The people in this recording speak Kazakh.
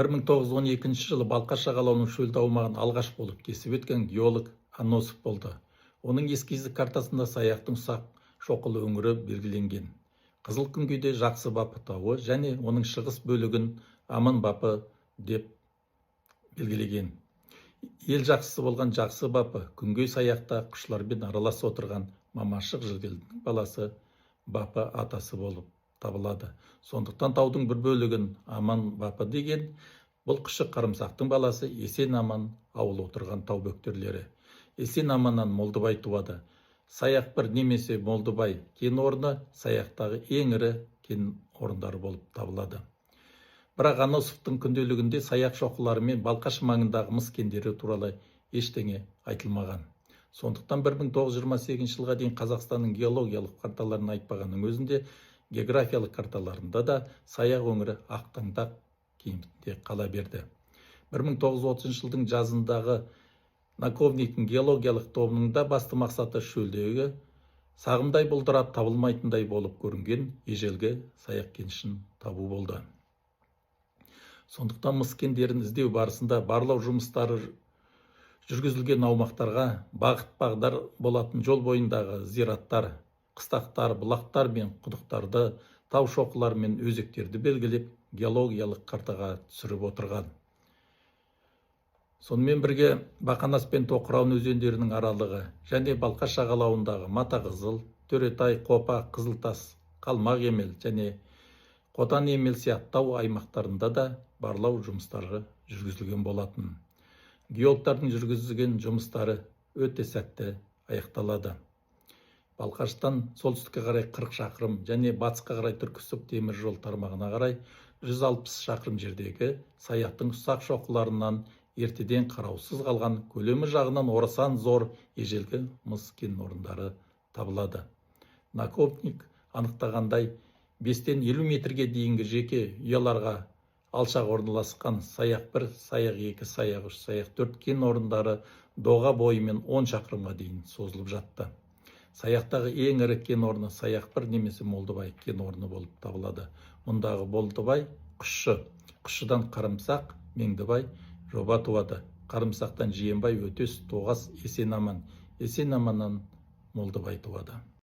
1912 жылы Балқаш жағалауының шөлді аумағын алғаш болып кесіп өткен геолог Аносов болды. Оның эскиздік картасында Саяқтың ұсақ шоқылы өңірі белгіленген. Қызыл күнгейде Жақсы Бапы тауы және оның шығыс бөлігін Аман Бапы деп белгілеген. Ел жақсысы болған Жақсы Бапы күнгей Саяқта құшылармен аралас отырған Мамашық Жылгелдінің баласы Бапы атасы болып табылады. Сондықтан таудың бір бөлігін Аман Бапы деген, бұл Құшық Қарымсақтың баласы Есен Аман ауылы отырған тау бөктерлері. Есен Аманнан Молдыбай туады. Саяқ бір немесе Молдыбай кен орны Саяқтағы ең ірі кен орындары болып табылады. Бірақ Аносовтың күнделігінде Саяқ шоқылары мен Балқаш маңындағы мыс кендері туралы ештеңе айтылмаған. Сондықтан 1928 жылға дейін Қазақстанның геологиялық карталарын айтпағанның өзінде географиялық карталарында да Саяқ өңірі ақтаңдақ кейіпте қала берді. 1930 жылдың жазындағы Наковниктің геологиялық тобының да басты мақсаты шөлдегі сағымдай бұлдырап табылмайтындай болып көрінген ежелгі Саяқ кенішін табу болды. Сондықтан мыс кендерін іздеу барысында барлау жұмыстары жүргізілген аумақтарға бағыт-бағдар болатын жол бойындағы зираттар, қыстақтар, бұлақтар мен құдықтарды, тау шоқылар мен өзектерді белгілеп, геологиялық картаға түсіріп отырған. Сонымен бірге Бақанас пен Тоқырауын өзендерінің аралығы және Балқаш жағалауындағы Матақызыл, Төретай, Қопа, Қызылтас, Қалмақ Емел және Қотан Емел сияқты тау аймақтарында да барлау жұмыстары жүргізілген болатын. Геологтардың жүргізген жұмыстары өте сәтті аяқталады. Балқаштан солтүстікке қарай 40 шақырым және батысқа қарай Түркісіб темір жол тармағына қарай 160 шақырым жердегі Саяқтың ұсақ шоқыларынан ертеден қараусыз қалған көлемі жағынан орасан зор ежелгі мыс кен орындары табылады. Наковник анықтағандай 5-тен 50 метрге дейінгі жеке ұяларға алшақ орналасқан Саяқ 1, Саяқ 2, Саяқ 3, Саяқ 4 кен орындары доға бойымен 10 шақырымға дейін созылып жатты. Саяқтағы ең ірі кен орны Саяқ 1 немесе Молдыбай кен орны болып табылады. Мұндағы Молдыбай Құшшы, Құшшыдан Қарымсақ, Меңдібай жоба туады. Қарымсақтан Жиенбай, Өтес, Тоғас, Есен Аман, Есен Аманнан Молдыбай туады.